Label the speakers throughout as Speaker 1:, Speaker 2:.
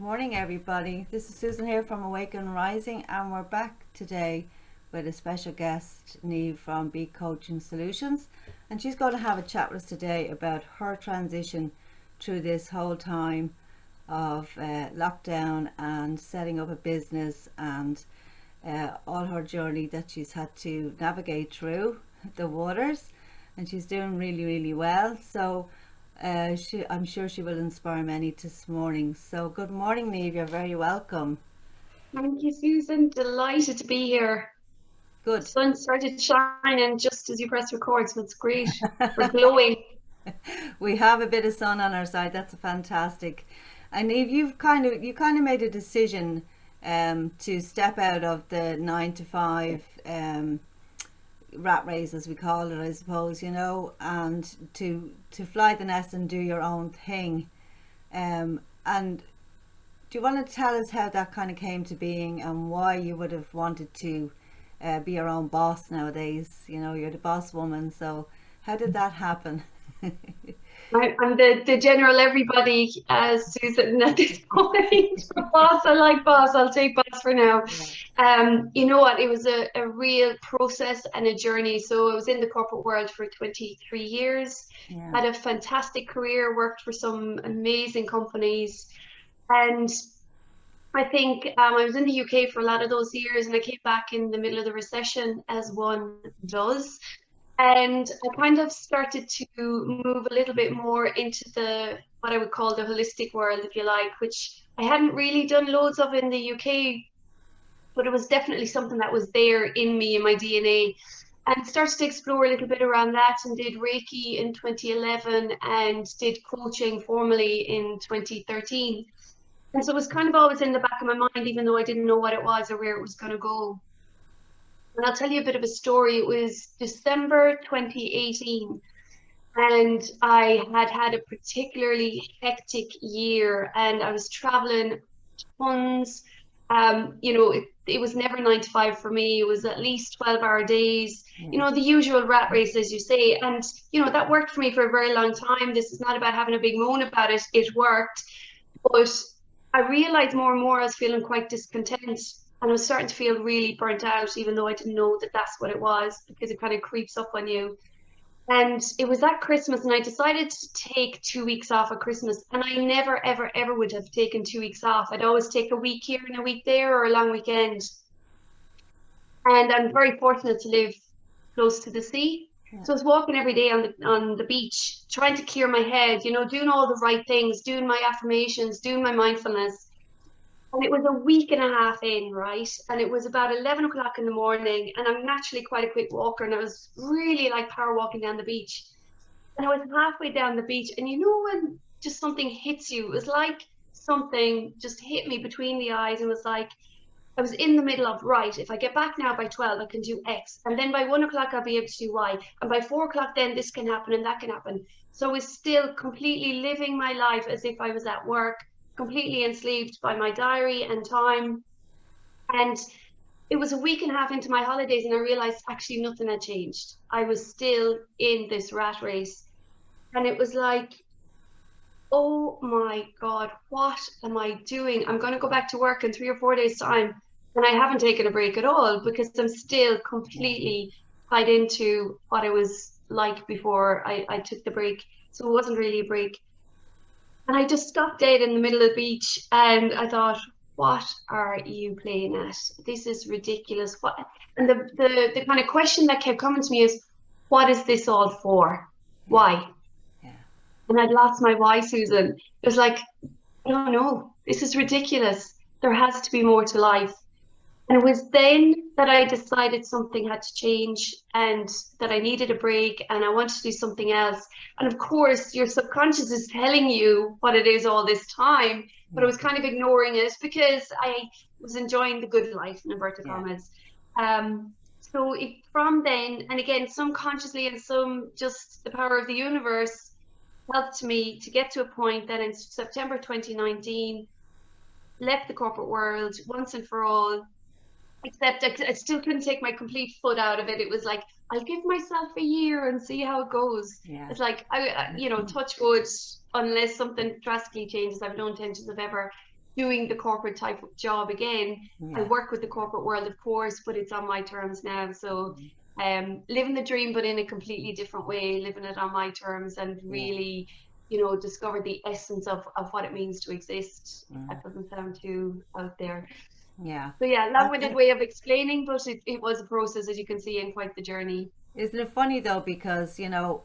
Speaker 1: Morning, everybody. This is Susan here from Awaken Rising, and we're back today with a special guest, Neeve from Be Coaching Solutions, and she's going to have a chat with us today about her transition through this whole time of lockdown and setting up a business, and all her journey that she's had to navigate through the waters, and she's doing really well. So I'm sure she will inspire many this morning. So good morning, Neeve. You're very welcome.
Speaker 2: Thank you, Susan. Delighted to be here.
Speaker 1: Good.
Speaker 2: The sun started shining just as you press record, so it's great. We're glowing.
Speaker 1: We have a bit of sun on our side. That's fantastic. And Neeve, you kind of made a decision to step out of the 9 to 5 rat race, as we call it, I suppose, and to fly the nest and do your own thing. And do you want to tell us how that kind of came to being and why you would have wanted to be your own boss nowadays? You're the boss woman, so how did that happen?
Speaker 2: I'm the general everybody, Susan, at this point. Boss, I like boss. I'll take boss for now. You know what? It was a real process and a journey. So I was in the corporate world for 23 years, had a fantastic career, worked for some amazing companies. And I think I was in the UK for a lot of those years, and I came back in the middle of the recession, as one does. And I kind of started to move a little bit more into what I would call the holistic world, if you like, which I hadn't really done loads of in the UK, but it was definitely something that was there in me, in my DNA. And started to explore a little bit around that, and did Reiki in 2011 and did coaching formally in 2013. And so it was kind of always in the back of my mind, even though I didn't know what it was or where it was going to go. And I'll tell you a bit of a story. It was December 2018, and I had a particularly hectic year, and I was traveling tons. It was never 9 to 5 for me. It was at least 12-hour days, the usual rat race, as you say. And, that worked for me for a very long time. This is not about having a big moan about it. It worked. But I realized more and more I was feeling quite discontent. And I was starting to feel really burnt out, even though I didn't know that that's what it was, because it kind of creeps up on you. And it was at Christmas, and I decided to take 2 weeks off at Christmas. And I never, ever, ever would have taken 2 weeks off. I'd always take a week here and a week there, or a long weekend. And I'm very fortunate to live close to the sea. So I was walking every day on the beach, trying to clear my head, doing all the right things, doing my affirmations, doing my mindfulness. And it was a week and a half in, right? And it was about 11 o'clock in the morning, and I'm naturally quite a quick walker, and I was really like power walking down the beach. And I was halfway down the beach, and when just something hits you, it was like something just hit me between the eyes, and was like, I was in the middle of, right, if I get back now by 12, I can do X. And then by 1 o'clock, I'll be able to do Y. And by 4 o'clock, then this can happen and that can happen. So I was still completely living my life as if I was at work, completely enslaved by my diary and time. And it was a week and a half into my holidays, and I realized actually nothing had changed. I was still in this rat race. And it was like, oh my God, what am I doing? I'm going to go back to work in 3 or 4 days' time. And I haven't taken a break at all, because I'm still completely tied into what I was like before I took the break. So it wasn't really a break. And I just stopped dead in the middle of the beach, and I thought, what are you playing at? This is ridiculous. And the kind of question that kept coming to me is, what is this all for? Why? And I'd lost my why, Susan. It was like, I don't know. This is ridiculous. There has to be more to life. And it was then that I decided something had to change, and that I needed a break, and I wanted to do something else. And of course, your subconscious is telling you what it is all this time, but I was kind of ignoring it because I was enjoying the good life, in inverted commas. So from then, and again, some consciously and some just the power of the universe helped me to get to a point that in September 2019, left the corporate world once and for all. Except I still couldn't take my complete foot out of it. It was like, I'll give myself a year and see how it goes. It's like, touch wood, unless something drastically changes. I have no intentions of ever doing the corporate type of job again. I work with the corporate world, of course, but it's on my terms now. So living the dream, but in a completely different way, living it on my terms, and really, you know, discover the essence of what it means to exist. That doesn't sound too out there.
Speaker 1: Yeah.
Speaker 2: So yeah, long-winded way of explaining, but it was a process, as you can see, and quite the journey.
Speaker 1: Isn't it funny though, because, you know,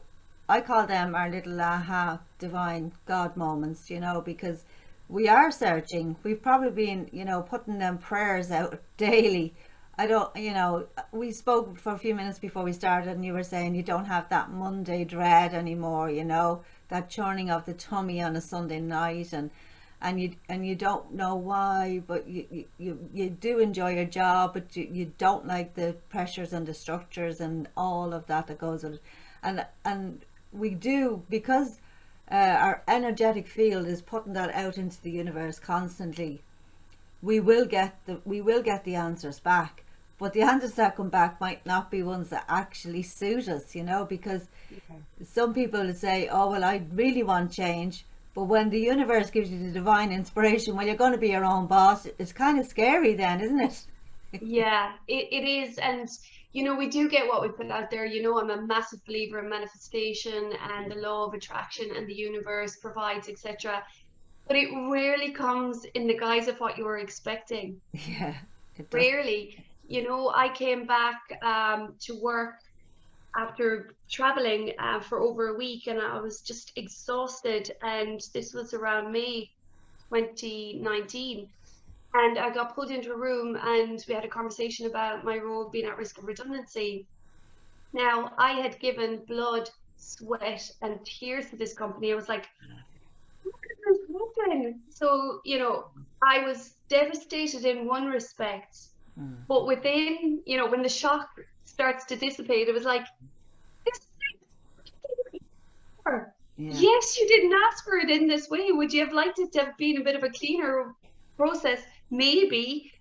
Speaker 1: I call them our little aha divine God moments, you know, because we are searching. We've probably been, you know, putting them prayers out daily. I don't, you know, we spoke for a few minutes before we started, and you were saying you don't have that Monday dread anymore, you know, that churning of the tummy on a Sunday night, and you don't know why, but you do enjoy your job, but you don't like the pressures and the structures and all of that goes with it. And we do, because our energetic field is putting that out into the universe constantly. We will get the answers back, but the answers that come back might not be ones that actually suit us, you know, because some people would say, oh well, I really want change, but when the universe gives you the divine inspiration, well, you're going to be your own boss. It's kind of scary then, isn't it?
Speaker 2: Yeah, it is. And you know, we do get what we put out there. You know, I'm a massive believer in manifestation and the law of attraction, and the universe provides, etc. But it rarely comes in the guise of what you were expecting.
Speaker 1: Yeah, it does.
Speaker 2: Rarely. You know, I came back to work after traveling for over a week, and I was just exhausted. And this was around May 2019. And I got pulled into a room, and we had a conversation about my role being at risk of redundancy. Now, I had given blood, sweat, and tears to this company. I was like, what happened? So, you know, I was devastated in one respect, but within, you know, when the shock starts to dissipate, it was like, this is yes, you didn't ask for it in this way. Would you have liked it to have been a bit of a cleaner process? Maybe,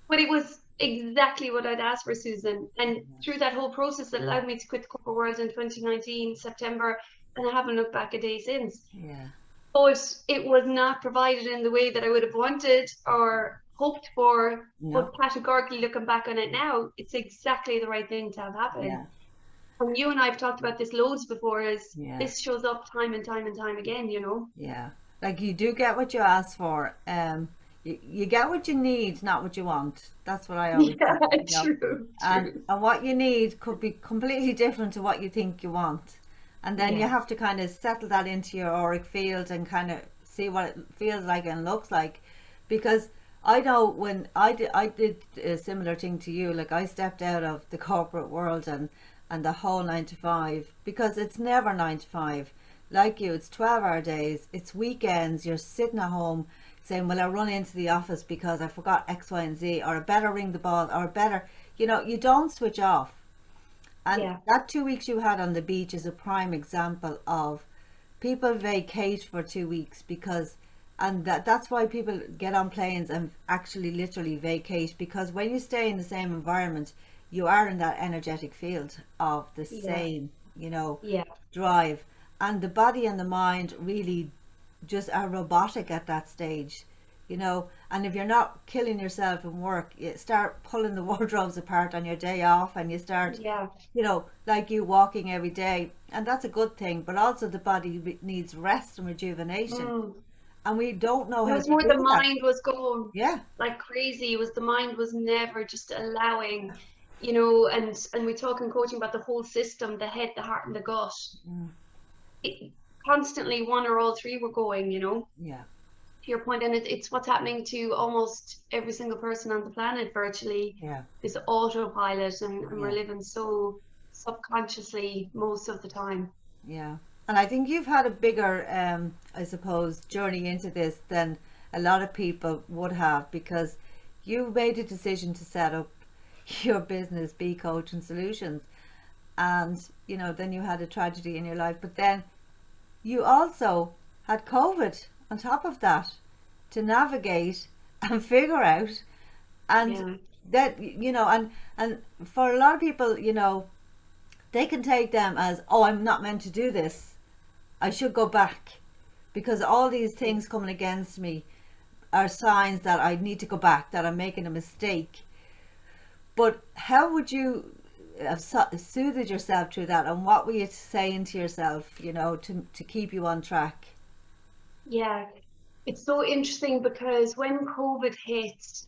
Speaker 2: but it was exactly what I'd asked for, Susan. And through that whole process, that allowed me to quit the corporate world in 2019, September, and I haven't looked back a day since.
Speaker 1: Yeah.
Speaker 2: But it was not provided in the way that I would have wanted or hoped for. But categorically, looking back on it now, it's exactly the right thing to have happen.
Speaker 1: Yeah.
Speaker 2: And you and I have talked about this loads before, is this shows up time and time and time again, you know?
Speaker 1: Yeah. Like, you do get what you ask for. You get what you need, not what you want. That's what I always say.
Speaker 2: True.
Speaker 1: And what you need could be completely different to what you think you want. And then you have to kind of settle that into your auric field and kind of see what it feels like and looks like. Because I know when I did a similar thing to you, like I stepped out of the corporate world and the whole 9 to 5, because it's never 9 to 5. Like you, it's 12-hour days, it's weekends, you're sitting at home saying, well, I run into the office because I forgot X, Y, and Z, or I better ring the bell, or better, you know, you don't switch off. And that 2 weeks you had on the beach is a prime example of people vacate for 2 weeks because, and that's why people get on planes and actually literally vacate, because when you stay in the same environment, you are in that energetic field of the same, you know, drive. And the body and the mind really just are robotic at that stage, you know. And if you're not killing yourself in work, you start pulling the wardrobes apart on your day off, and you start, you know, like you walking every day. And that's a good thing, but also the body needs rest and rejuvenation. And we don't know how to do that.
Speaker 2: The mind was going like crazy. It was the mind was never just allowing, you know, and we talk in coaching about the whole system, the head, the heart, and the gut. It, constantly one or all three were going, you know. To your point, and it's what's happening to almost every single person on the planet virtually. This autopilot, and we're living so subconsciously most of the time.
Speaker 1: And I think you've had a bigger I suppose journey into this than a lot of people would have, because you made a decision to set up your business, Be Coaching Solutions, and you know, then you had a tragedy in your life, but then you also had COVID on top of that to navigate and figure out. And that, you know, and for a lot of people, you know, they can take them as, oh, I'm not meant to do this, I should go back because all these things coming against me. are signs that I need to go back, that I'm making a mistake. But how would you have soothed yourself through that, and what were you saying to yourself, to keep you on track?
Speaker 2: Yeah, it's so interesting because when COVID hit,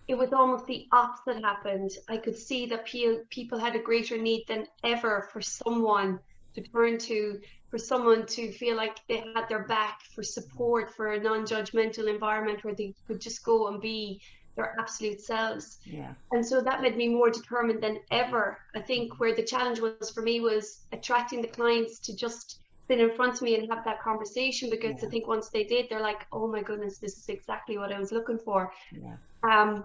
Speaker 2: it was almost the opposite happened. I could see that people had a greater need than ever for someone to turn to, for someone to feel like they had their back, for support, for a non-judgmental environment where they could just go and be their absolute selves.
Speaker 1: Yeah.
Speaker 2: And so that made me more determined than ever. I think where the challenge was for me was attracting the clients to just sit in front of me and have that conversation, because I
Speaker 1: Yeah.
Speaker 2: think once they did, they're like, oh my goodness, this is exactly what I was looking for.
Speaker 1: Yeah.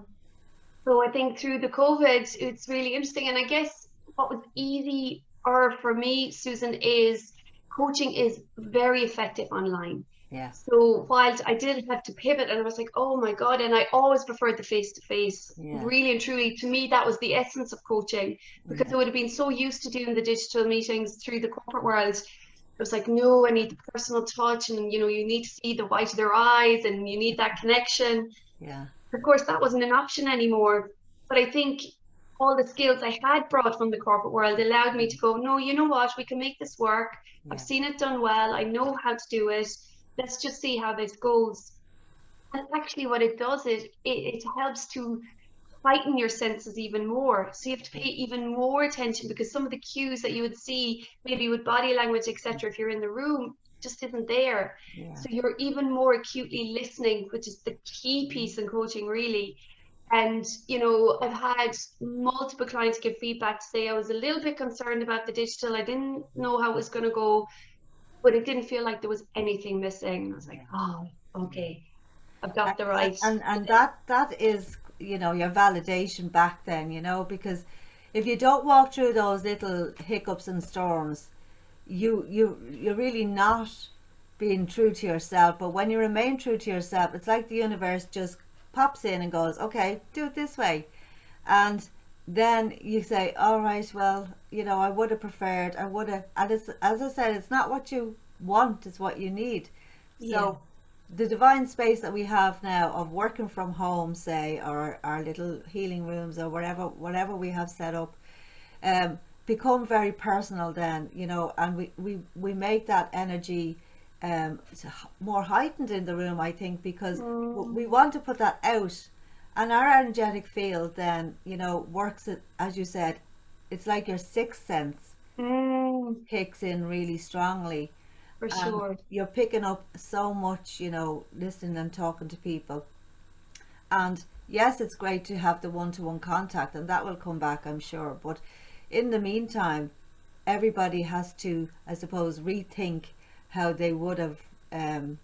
Speaker 2: So I think through the COVID, it's really interesting. And I guess what was easy or for me, Susan, is coaching is very effective online.
Speaker 1: Yeah.
Speaker 2: So while I did have to pivot, and I was like, oh my God, and I always preferred the face to face.
Speaker 1: Yeah.
Speaker 2: Really and truly, to me, that was the essence of coaching, because
Speaker 1: Yeah.
Speaker 2: I would have been so used to doing the digital meetings through the corporate world. It was like, no, I need the personal touch, and you need to see the white of their eyes, and you need that connection.
Speaker 1: Yeah.
Speaker 2: Of course, that wasn't an option anymore. But I think all the skills I had brought from the corporate world allowed me to go, no, you know what, we can make this work. I've
Speaker 1: Yeah.
Speaker 2: seen it done well. I know how to do it. Let's just see how this goes. And actually, what it does is it helps to heighten your senses even more. So you have to pay even more attention, because some of the cues that you would see, maybe with body language, etc., if you're in the room, just isn't there.
Speaker 1: Yeah.
Speaker 2: So you're even more acutely listening, which is the key piece in coaching, really. And I've had multiple clients give feedback to say, I was a little bit concerned about the digital. I didn't know how it was going to go, but it didn't feel like there was anything missing. I was like, oh, okay, I've got the right.
Speaker 1: And that is, your validation back then, because if you don't walk through those little hiccups and storms, you're really not being true to yourself. But when you remain true to yourself, it's like the universe just pops in and goes, okay, do it this way. And then you say, all right, well, I would have preferred, and it's, as I said, it's not what you want, it's what you need. So the divine space that we have now of working from home, say, or our little healing rooms, or whatever we have set up, become very personal then, and we make that energy more heightened in the room, I think, because we want to put that out. And our energetic field then, works, as you said, it's like your sixth sense kicks in really strongly.
Speaker 2: For sure.
Speaker 1: You're picking up so much, listening and talking to people. And yes, it's great to have the one-to-one contact, and that will come back, I'm sure. But in the meantime, everybody has to, I suppose, rethink how they would have, had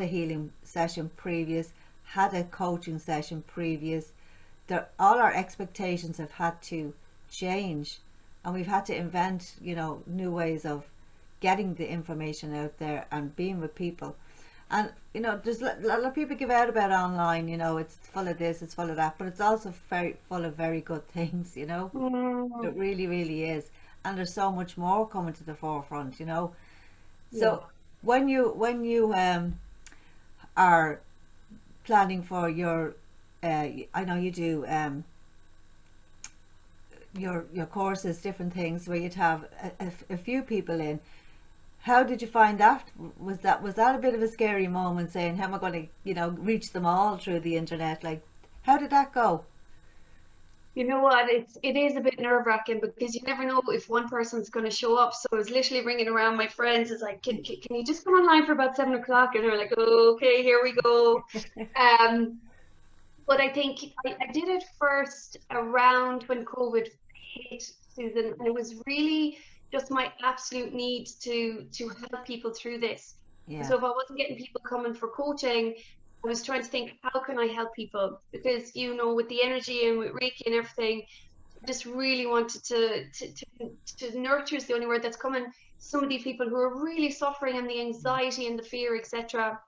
Speaker 1: a healing session previous, had a coaching session previous. All our expectations have had to change, and we've had to invent, new ways of getting the information out there and being with people. And there's a lot of people give out about online, it's full of this, it's full of that, but it's also very full of very good things. It really, really is. And there's so much more coming to the forefront. So when you are planning for your I know you do your courses, different things where you'd have a few people in. How did you find that? Was that a bit of a scary moment, saying, how am I going to, reach them all through the internet? Like, how did that go?
Speaker 2: You know what? It is a bit nerve-wracking, because you never know if one person's going to show up. So I was literally ringing around my friends. It's like, can you just come online for about 7 o'clock? And they're like, oh, okay, here we go. But I think I did it first around when COVID hit, Susan, and it was really just my absolute need to help people through this.
Speaker 1: Yeah.
Speaker 2: So if I wasn't getting people coming for coaching, I was trying to think, how can I help people? Because with the energy and with Reiki and everything, I just really wanted to nurture is the only word that's coming. Some of these people who are really suffering, and the anxiety and the fear, etc.,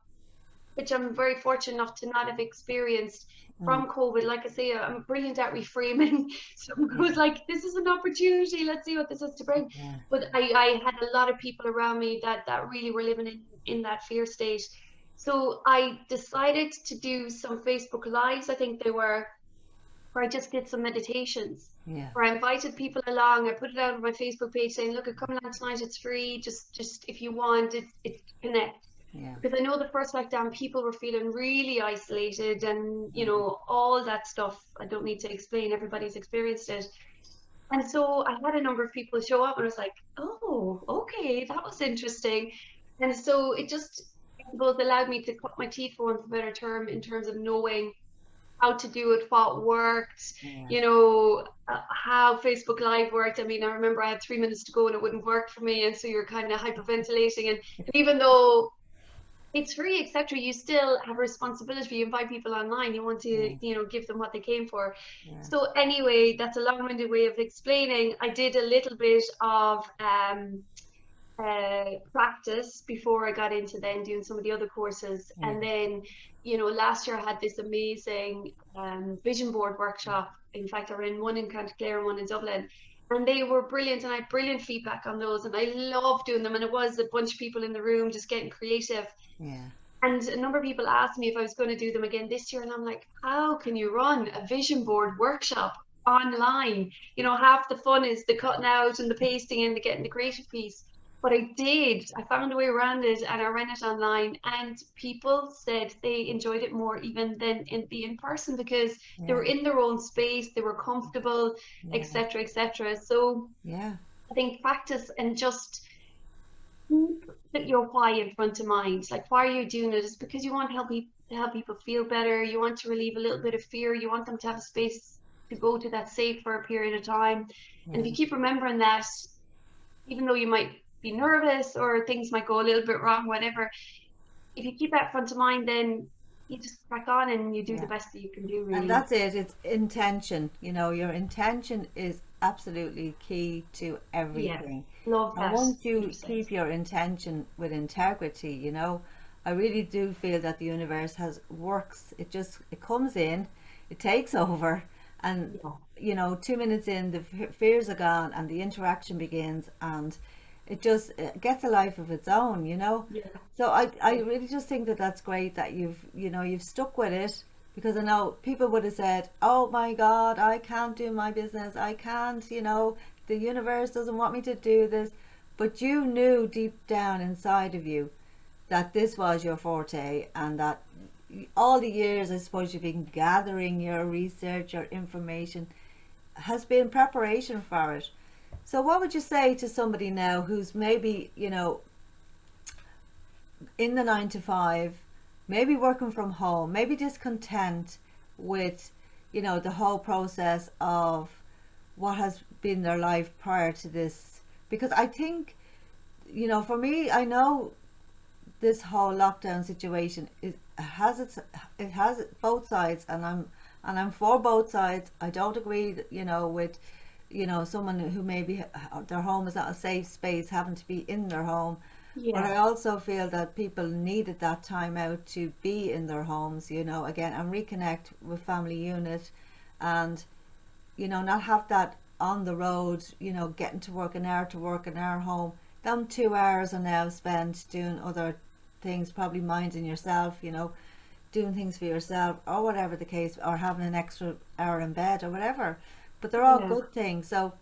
Speaker 2: which I'm very fortunate enough to not have experienced from COVID. Like I say, I'm brilliant at reframing. So I was like, this is an opportunity. Let's see what this has to bring.
Speaker 1: Yeah.
Speaker 2: But I had a lot of people around me that really were living in that fear state. So I decided to do some Facebook Lives, I think they were, where I just did some meditations,
Speaker 1: Yeah.
Speaker 2: where I invited people along. I put it out on my Facebook page saying, look, come along tonight, it's free. Just if you want, it's connect.
Speaker 1: Yeah.
Speaker 2: Because I know the first lockdown, people were feeling really isolated and, you
Speaker 1: Mm.
Speaker 2: know, all that stuff. I don't need to explain, everybody's experienced it. And so I had a number of people show up and I was like, oh, okay, that was interesting. And so it just, I suppose, allowed me to cut my teeth, for want of a better term, in terms of knowing how to do it, what worked,
Speaker 1: Yeah.
Speaker 2: you know, how Facebook Live worked. I mean, I remember I had 3 minutes to go and it wouldn't work for me. And so you're kind of hyperventilating. And even though it's free, etc., you still have a responsibility. You invite people online, you want
Speaker 1: Yeah.
Speaker 2: to, you know, give them what they came for.
Speaker 1: Yeah.
Speaker 2: So anyway, that's a long-winded way of explaining. I did a little bit of practice before I got into then doing some of the other courses.
Speaker 1: Yeah.
Speaker 2: And then, you know, last year I had this amazing vision board workshop. In fact, I ran one in County Clare and one in Dublin. And they were brilliant, and I had brilliant feedback on those. And I love doing them. And it was a bunch of people in the room just getting creative.
Speaker 1: Yeah.
Speaker 2: And a number of people asked me if I was going to do them again this year. And I'm like, how can you run a vision board workshop online? You know, half the fun is the cutting out and the pasting and the getting the creative piece. But I did. I found a way around it and I ran it online. And people said they enjoyed it more even than in person, because they were
Speaker 1: Yeah.
Speaker 2: in their own space, they were comfortable,
Speaker 1: Yeah.
Speaker 2: etc., etc. So
Speaker 1: Yeah.
Speaker 2: I think practice and just keep your why in front of mind. Like, why are you doing it? It's because you want to help people feel better. You want to relieve a little bit of fear. You want them to have a space to go to that's safe for a period of time. And if
Speaker 1: Yeah.
Speaker 2: you keep remembering that, even though you might be nervous or things might go a little bit wrong, whatever, if you keep that front of mind, then you just crack on and you do the
Speaker 1: Yeah.
Speaker 2: best that you can do,
Speaker 1: And
Speaker 2: really.
Speaker 1: that's it. It's intention. You know, your intention is absolutely key to
Speaker 2: Yeah,
Speaker 1: everything.
Speaker 2: love
Speaker 1: And
Speaker 2: that.
Speaker 1: once you
Speaker 2: 100%.
Speaker 1: keep your intention with integrity, you know, I really do feel that the universe has works. It comes in, it takes over, and
Speaker 2: Yeah,
Speaker 1: you know, 2 minutes in, the fears are gone, and the interaction begins, and it gets a life of its own, you know.
Speaker 2: yeah,
Speaker 1: So I really just think that that's great that you've stuck with it, because I know people would have said, oh my God, I can't do my business, I can't, you know, the universe doesn't want me to do this. But you knew deep down inside of you that this was your forte, and that all the years I suppose you've been gathering your research, your information, has been preparation for it. So what would you say to somebody now who's maybe, you know, in the 9 to 5, maybe working from home, maybe discontent with, you know, the whole process of what has been their life prior to this? Because I think, you know, for me, I know this whole lockdown situation it has both sides, and I'm for both sides. I don't agree, you know, with, you know, someone who maybe their home is not a safe space, having to be in their home. But I
Speaker 2: yeah,
Speaker 1: also feel that people needed that time out to be in their homes, you know, again, and reconnect with family unit, and, you know, not have that on the road, you know, getting to work, an hour to work, an hour home. Them 2 hours are now spent doing other things, probably minding yourself, you know, doing things for yourself, or whatever the case, or having an extra hour in bed or whatever. But they're all
Speaker 2: yeah,
Speaker 1: good things. So,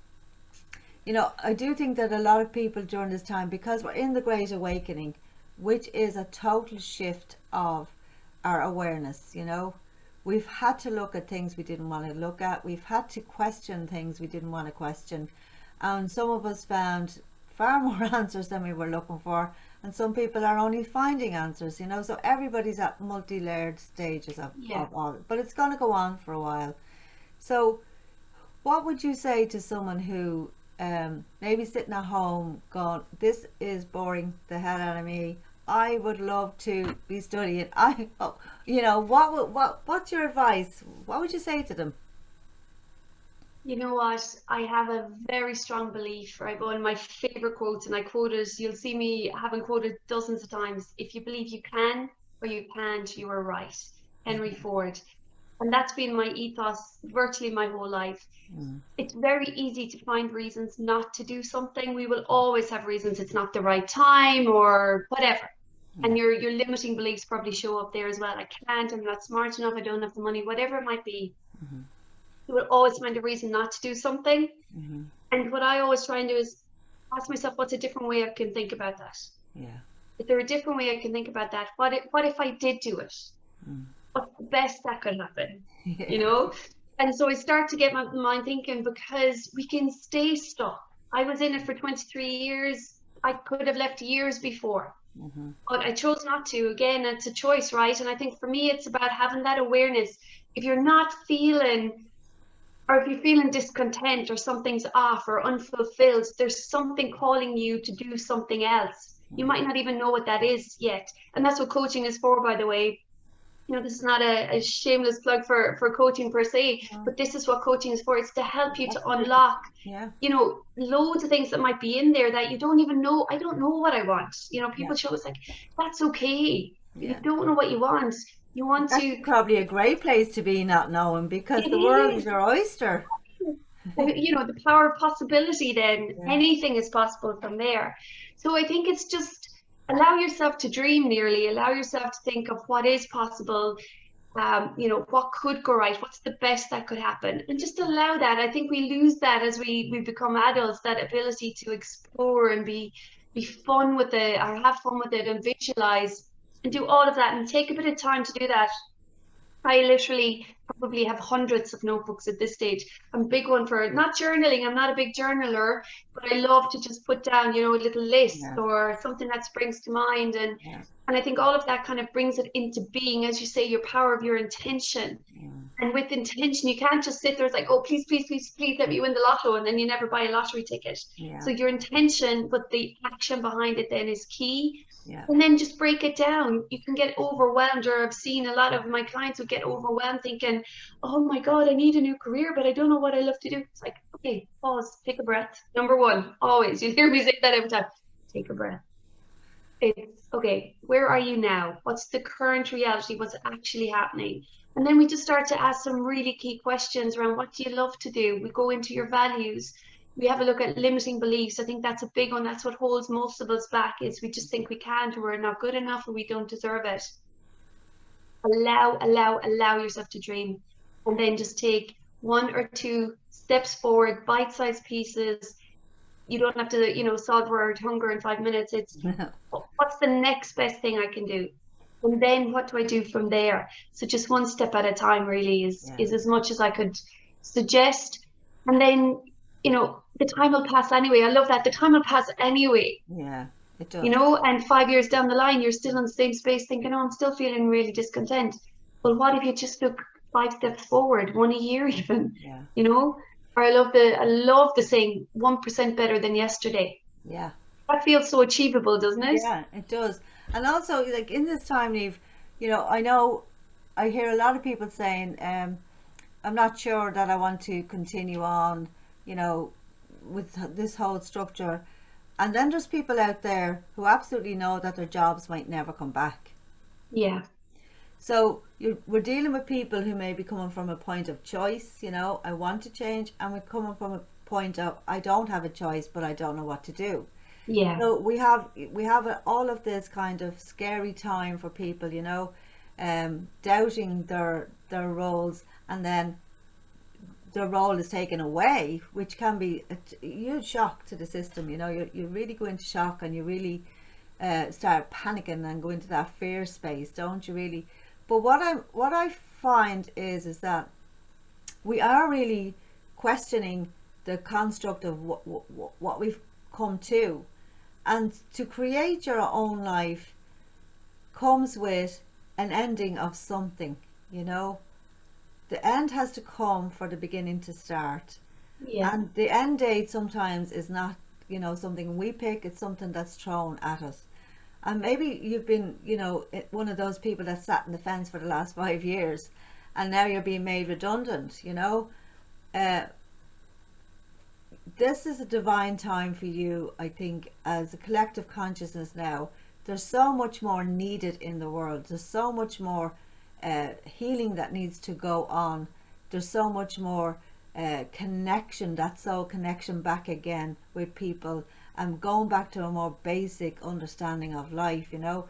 Speaker 1: you know, I do think that a lot of people during this time, because we're in the Great Awakening, which is a total shift of our awareness, you know, we've had to look at things we didn't want to look at. We've had to question things we didn't want to question. And some of us found far more answers than we were looking for. And some people are only finding answers, you know. So everybody's at multi-layered stages
Speaker 2: yeah.
Speaker 1: of all. But it's going to go on for a while. So what would you say to someone who maybe sitting at home going, this is boring the hell out of me, I would love to be studying, you know, what's your advice? What would you say to them?
Speaker 2: You know what? I have a very strong belief, right? One of my favorite quotes, and I quote it, you'll see me having quoted dozens of times. If you believe you can or you can't, you are right. Henry Ford. And that's been my ethos virtually my whole life.
Speaker 1: Mm.
Speaker 2: It's very easy to find reasons not to do something. We will always have reasons it's not the right time or whatever. And your limiting beliefs probably show up there as well. I can't, I'm not smart enough, I don't have the money, whatever it might be. You will always find a reason not to do something. And what I always try and do is ask myself, what's a different way I can think about that?
Speaker 1: Yeah.
Speaker 2: Is there a different way I can think about that? What if I did do it? What's the best that could happen?
Speaker 1: Yeah.
Speaker 2: You know? And so I start to get my mind thinking, because we can stay stuck. I was in it for 23 years. I could have left years before. But I chose not to. Again, it's a choice, right? And I think for me, it's about having that awareness. If you're not feeling, or if you're feeling discontent or something's off or unfulfilled, there's something calling you to do something else. You might not even know what that is yet. And that's what coaching is for, by the way. You know, this is not a shameless plug for coaching per se, but this is what coaching is for. It's to help you to unlock, you know, loads of things that might be in there that you don't even know. I don't know what I want. You know, people show us like, that's okay. You don't know what you want. You want
Speaker 1: That's
Speaker 2: to.
Speaker 1: probably a great place to be, not knowing, because the world is your oyster.
Speaker 2: You know, the power of possibility, then anything is possible from there. So I think it's just allow yourself to dream, nearly allow yourself to think of what is possible. You know, what could go right, what's the best that could happen, and just allow that. I think we lose that as we become adults, that ability to explore and be fun with it, or have fun with it, and visualize and do all of that, and take a bit of time to do that. I literally probably have hundreds of notebooks at this stage. I'm a big one for not journaling. I'm not a big journaler, but I love to just put down, you know, a little list or something that springs to mind. And I think all of that kind of brings it into being, as you say, your power of your intention. And with intention, you can't just sit there. It's like, oh, please, please, please, please let me win the lotto. And then you never buy a lottery ticket. So your intention, but the action behind it then is key. And then just break it down. You can get overwhelmed, or I've seen a lot of my clients who get overwhelmed thinking, oh my God, I need a new career, but I don't know what I love to do. It's like, okay, pause, take a breath. Number one, always, you hear me say that every time, take a breath. It's okay, where are you now? What's the current reality? What's actually happening? And then we just start to ask some really key questions around, what do you love to do? We go into your values. We have a look at limiting beliefs. I think that's a big one. That's what holds most of us back, is we just think we can't, or we're not good enough, or we don't deserve it. Allow yourself to dream, and then just take 1 or 2 steps forward, bite-sized pieces. You don't have to, you know, solve word hunger in 5 minutes. It's what's the next best thing I can do? And then what do I do from there? So just one step at a time really is as much as I could suggest. And then, you know, the time will pass anyway. I love that. The time will pass anyway.
Speaker 1: Yeah, it does.
Speaker 2: You know, and 5 years down the line, you're still in the same space thinking, oh, I'm still feeling really discontent. Well, what if you just took 5 steps forward, 1 a year even, you know? Or I love the saying, 1% better than yesterday.
Speaker 1: Yeah.
Speaker 2: That feels so achievable, doesn't it?
Speaker 1: Yeah, it does. And also, like in this time, Neeve, you know I hear a lot of people saying, I'm not sure that I want to continue on, you know, with this whole structure. And then there's people out there who absolutely know that their jobs might never come back.
Speaker 2: Yeah.
Speaker 1: So we're dealing with people who may be coming from a point of choice, you know, I want to change, and we're coming from a point of, I don't have a choice, but I don't know what to do.
Speaker 2: Yeah.
Speaker 1: So we have all of this kind of scary time for people, you know, doubting their roles, and then their role is taken away, which can be a huge shock to the system. You know, you really go into shock, and you really start panicking and go into that fear space, don't you really? But what I find is that we are really questioning the construct of what we've come to. And to create your own life comes with an ending of something, you know. The end has to come for the beginning to start. Yeah. And the end date sometimes is not, you know, something we pick, it's something that's thrown at us. And maybe you've been, you know, one of those people that sat in the fence for the last 5 years, and now you're being made redundant, you know. This is a divine time for you, I think, as a collective consciousness now. There's so much more needed in the world. There's so much more healing that needs to go on. There's so much more connection, that soul connection back again with people, and going back to a more basic understanding of life, you know.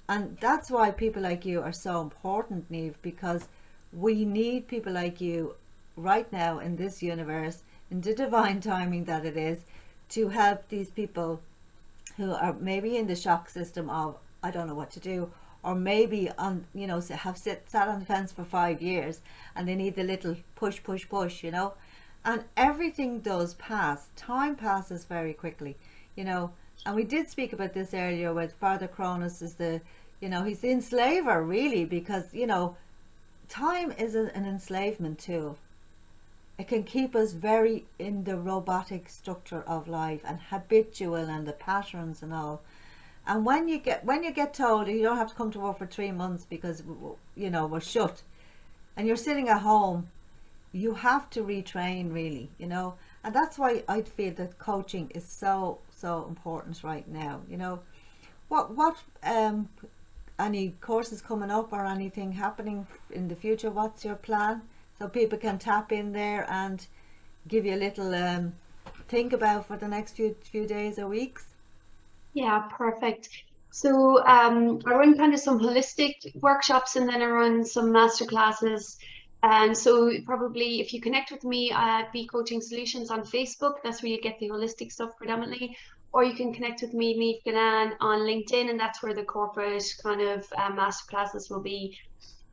Speaker 1: And that's why people like you are so important, Neve, because we need people like you right now in this universe, in the divine timing that it is, to help these people who are maybe in the shock system of, I don't know what to do, or maybe on, you know, have sat on the fence for 5 years and they need the little push, push, push, you know. And everything does pass. Time passes very quickly, you know. And we did speak about this earlier with Father Cronus is the, you know, he's the enslaver really, because, you know, time is an enslavement tool. It can keep us very in the robotic structure of life and habitual and the patterns and all. And when you get told you don't have to come to work for 3 months because, you know, we're shut, and you're sitting at home, you have to retrain really, you know. And that's why I feel that coaching is so important right now, you know. What any courses coming up or anything happening in the future? What's your plan, so people can tap in there and give you a little think about for the next few days or weeks?
Speaker 2: Yeah, perfect. So I run kind of some holistic workshops, and then I run some master classes. And so probably if you connect with me at Be Coaching Solutions on Facebook, that's where you get the holistic stuff predominantly. Or you can connect with me, Neeve Guinane, on LinkedIn, and that's where the corporate kind of master classes will be.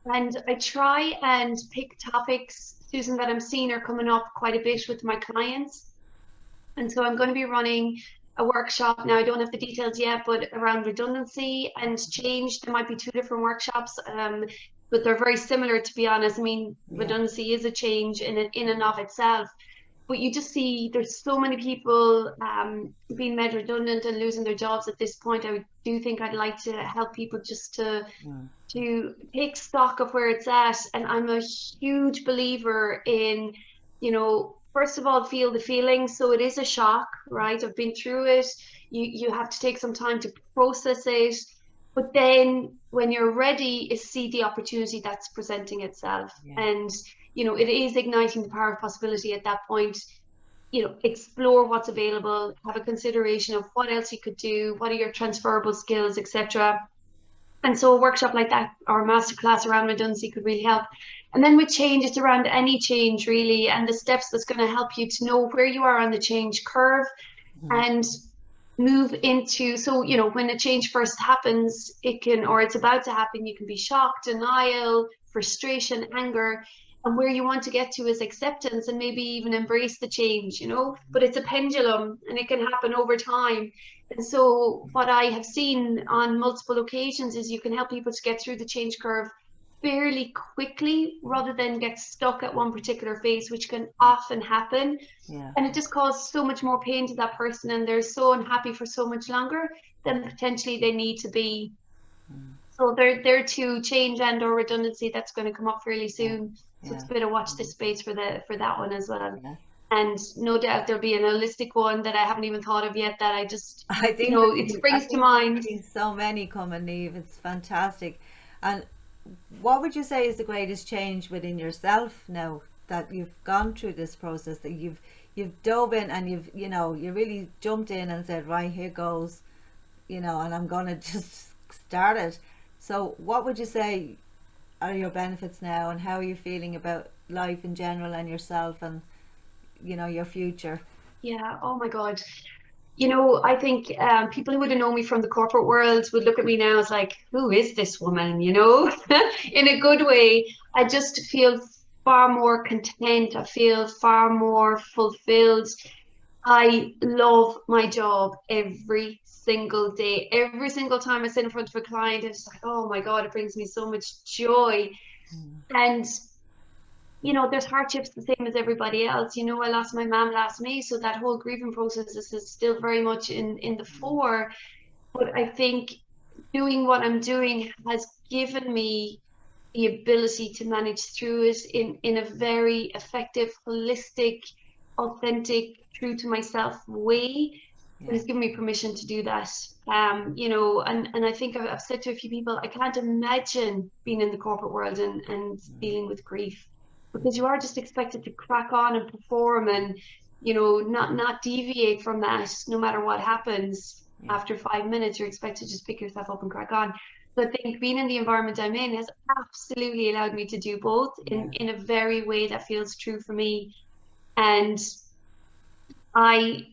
Speaker 2: And I try and pick topics, Susan, that I'm seeing are coming up quite a bit with my clients. And so I'm going to be running a workshop now. I don't have the details yet, but around redundancy and change. There might be two different workshops, but they're very similar, to be honest. I mean,
Speaker 1: Yeah.
Speaker 2: redundancy is a change in and of itself. But you just see there's so many people being made redundant and losing their jobs at this point. I do think I'd like to help people just to take stock of where it's at. And I'm a huge believer in, you know, first of all, feel the feelings. So it is a shock, right? I've been through it. You have to take some time to process it. But then when you're ready, is see the opportunity that's presenting itself.
Speaker 1: Yeah.
Speaker 2: And, you know, it is igniting the power of possibility at that point. You know, explore what's available, have a consideration of what else you could do, what are your transferable skills, etc. And so a workshop like that or a masterclass around redundancy could really help. And then with change, it's around any change really, and the steps that's going to help you to know where you are on the change curve and move into, so, you know, when a change first happens, it can, or it's about to happen, you can be shocked, denial, frustration, anger. And where you want to get to is acceptance and maybe even embrace the change, you know, but it's a pendulum and it can happen over time. And so what I have seen on multiple occasions is you can help people to get through the change curve fairly quickly rather than get stuck at one particular phase, which can often happen.
Speaker 1: Yeah.
Speaker 2: And it just causes so much more pain to that person, and they're so unhappy for so much longer than potentially they need to be. So they're to change and or redundancy that's going to come up fairly soon. So it's a bit of watch this space for that one as well.
Speaker 1: Yeah.
Speaker 2: And no doubt there'll be an holistic one that I haven't even thought of yet that I just,
Speaker 1: I think,
Speaker 2: you know, it springs to mind.
Speaker 1: So many coming, Neve. It's fantastic. And what would you say is the greatest change within yourself now that you've gone through this process, that you've dove in and you've, you know, you really jumped in and said, right, here goes, you know, and I'm gonna just start it. So what would you say are your benefits now, and how are you feeling about life in general and yourself and, you know, your future?
Speaker 2: Yeah, oh my God. You know, I think people who would have known me from the corporate world would look at me now as like, who is this woman? You know, in a good way. I just feel far more content. I feel far more fulfilled. I love my job every single day. Every single time I sit in front of a client, it's like, oh my God, it brings me so much joy. And you know, there's hardships the same as everybody else. You know, I lost my mom last May, so that whole grieving process is still very much in the fore. But I think doing what I'm doing has given me the ability to manage through it in a very effective, holistic, authentic, true to myself way. It has given me permission to do that. You know, and I think I've said to a few people, I can't imagine being in the corporate world and dealing with grief, because you are just expected to crack on and perform and, you know, not deviate from that no matter what happens. After 5 minutes, you're expected to just pick yourself up and crack on. So I think being in the environment I'm in has absolutely allowed me to do both
Speaker 1: Yeah.
Speaker 2: in a very way that feels true for me. And I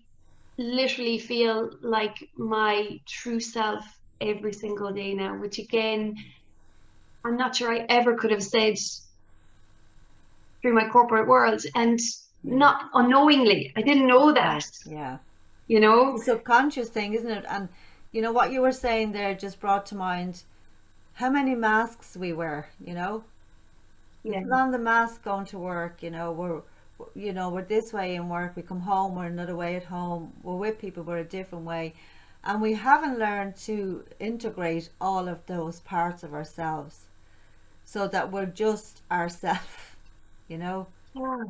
Speaker 2: literally feel like my true self every single day now, which again, I'm not sure I ever could have said through my corporate world, and
Speaker 1: Yeah.
Speaker 2: not unknowingly. I didn't know that,
Speaker 1: Right. Yeah.
Speaker 2: you
Speaker 1: It's
Speaker 2: know?
Speaker 1: a subconscious thing, isn't it? And you know what you were saying there just brought to mind how many masks we wear, you know? We
Speaker 2: Yeah,
Speaker 1: put on the mask going to work, we're this way in work, we come home, we're another way at home, we're with people, we're a different way. And we haven't learned to integrate all of those parts of ourselves so that we're just ourselves, you know?
Speaker 2: yeah,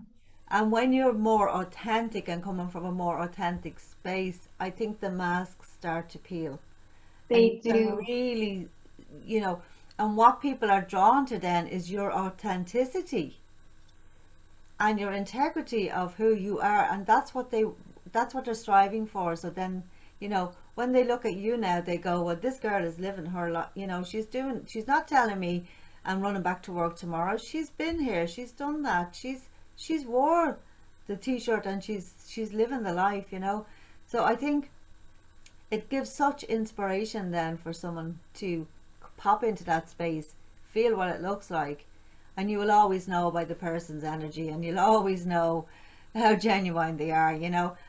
Speaker 1: And when you're more authentic and coming from a more authentic space, I think the masks start to peel. And you
Speaker 2: they
Speaker 1: can
Speaker 2: do.
Speaker 1: really, you know, and what people are drawn to then is your authenticity and your integrity of who you are. And that's what they're striving for. So then, when they look at you now, they go, well, this girl is living her life. She's not telling me I'm running back to work tomorrow. She's been here. She's done that. She's wore the t-shirt and she's living the life. So I think it gives such inspiration then for someone to pop into that space, feel what it looks like, and you will always know by the person's energy, and you'll always know how genuine they are.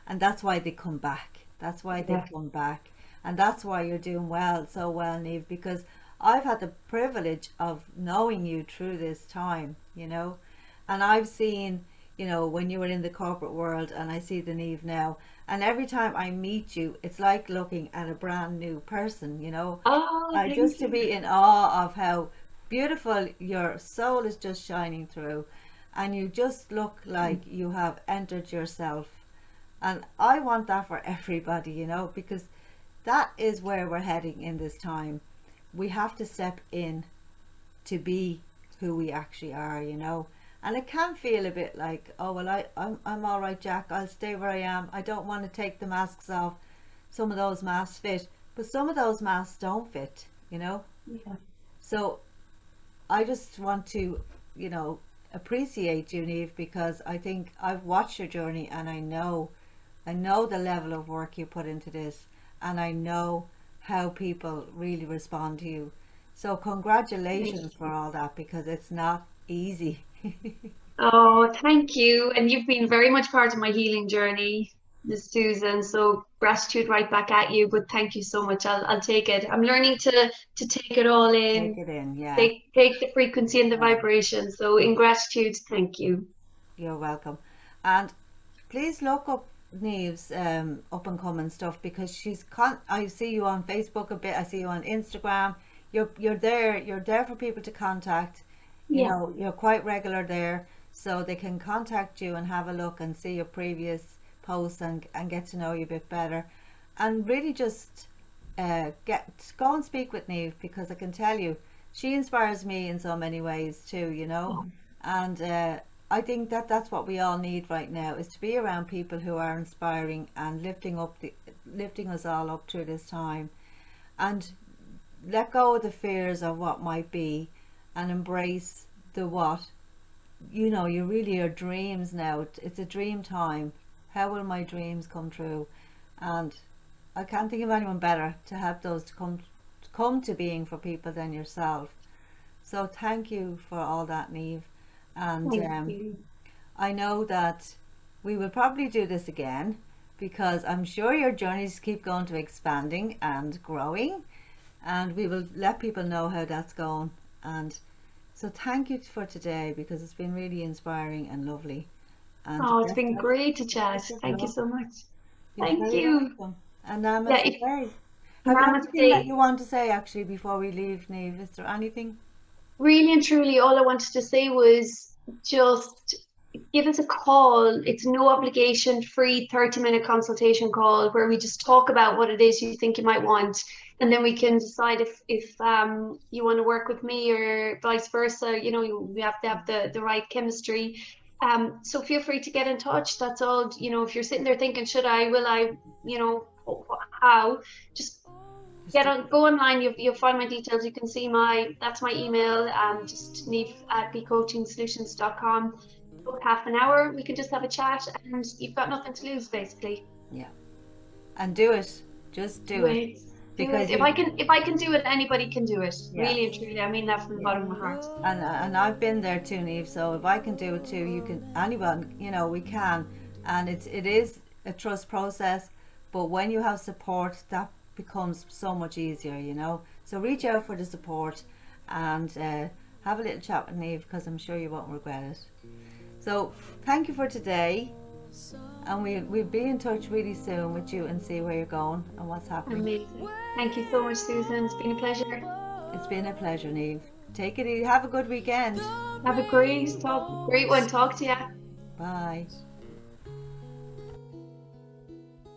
Speaker 1: And that's why they come back. That's why they
Speaker 2: Yeah.
Speaker 1: come back. And that's why you're doing so well, Neve, because I've had the privilege of knowing you through this time. And I've seen, when you were in the corporate world, and I see the Neve now. And every time I meet you, it's like looking at a brand new person.
Speaker 2: Oh,
Speaker 1: I
Speaker 2: thank
Speaker 1: just to
Speaker 2: you.
Speaker 1: be in awe of how beautiful your soul is just shining through, and you just look like you have entered yourself. And I want that for everybody, because that is where we're heading in this time. We have to step in to be who we actually are. And it can feel a bit like, oh well, I'm all right, Jack, I'll stay where I am, I don't want to take the masks off. Some of those masks fit, but some of those masks don't fit.
Speaker 2: Yeah.
Speaker 1: So I just want to, appreciate you, Neve, because I think I've watched your journey, and I know the level of work you put into this, and I know how people really respond to you. So
Speaker 2: Thank
Speaker 1: congratulations for
Speaker 2: you.
Speaker 1: all that, because it's not easy.
Speaker 2: Oh, thank you. And you've been very much part of my healing journey, Miss Susan. So gratitude right back at you. But thank you so much. I'll take it. I'm learning to take it all
Speaker 1: Take
Speaker 2: in,
Speaker 1: it in, yeah.
Speaker 2: take the frequency and the
Speaker 1: Yeah,
Speaker 2: vibration. So in gratitude, thank you.
Speaker 1: you're welcome. And please look up Neve's up and coming stuff, because I see you on Facebook a bit, I see you on Instagram. You're there for people to contact.
Speaker 2: Yeah.
Speaker 1: You're quite regular there, so they can contact you and have a look and see your previous posts, and get to know you a bit better, and really just go and speak with Neve, because I can tell you she inspires me in so many ways too.
Speaker 2: Oh,
Speaker 1: And I think that that's what we all need right now, is to be around people who are inspiring and lifting us all up through this time, and let go of the fears of what might be, and embrace the what. You really are dreams now. It's a dream time. How will my dreams come true? And I can't think of anyone better to help those to come to being for people than yourself. So thank you for all that, Neve. And
Speaker 2: thank you.
Speaker 1: I know that we will probably do this again, because I'm sure your journeys keep going to expanding and growing, and we will let people know how that's going. And so thank you for today, because it's been really inspiring and lovely. And
Speaker 2: Oh, it's been great to chat.
Speaker 1: best of
Speaker 2: Thank you
Speaker 1: luck.
Speaker 2: so much.
Speaker 1: You're
Speaker 2: Thank
Speaker 1: very
Speaker 2: you.
Speaker 1: welcome. And
Speaker 2: Yeah,
Speaker 1: namaste. Have you anything that
Speaker 2: namaste.
Speaker 1: you want to say actually before we leave, Neve? Is there anything?
Speaker 2: Really and truly, all I wanted to say was just give us a call. It's no obligation, free 30-minute consultation call where we just talk about what it is you think you might want. And then we can decide if you want to work with me or vice versa. We have to have the right chemistry. So feel free to get in touch. That's all. If you're sitting there thinking, should I, will I, how, just Go online. You'll find my details. You can see that's my email. Just Neeve@bcoachingsolutions.com. Book half an hour. We can just have a chat, and you've got nothing to lose, basically.
Speaker 1: Yeah, and do it. Just do it.
Speaker 2: Because if I can do it, anybody can do it.
Speaker 1: Yeah.
Speaker 2: Really and truly, I mean that from the bottom of my heart.
Speaker 1: And I've been there too, Neeve. So if I can do it too, you can. Anyone, we can. And it is a trust process, but when you have support, that becomes so much easier. So reach out for the support and have a little chat with Neeve, because I'm sure you won't regret it. So thank you for today, and we'll be in touch really soon with you and see where you're going and what's happening.
Speaker 2: Amazing. Thank you so much, Susan. It's been a pleasure.
Speaker 1: It's been a pleasure, Neeve. Take it easy. Have a good weekend.
Speaker 2: Have a great one. Talk to you.
Speaker 1: Bye.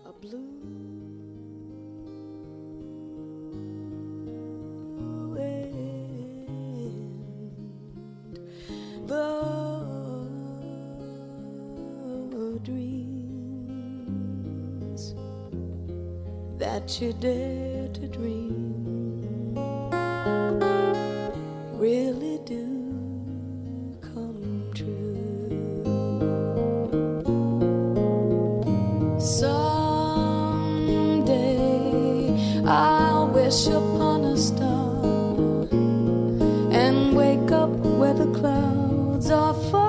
Speaker 3: A blue wind, the dreams that you dare to dream really do come true. Someday I'll wish upon a star and wake up where the clouds are far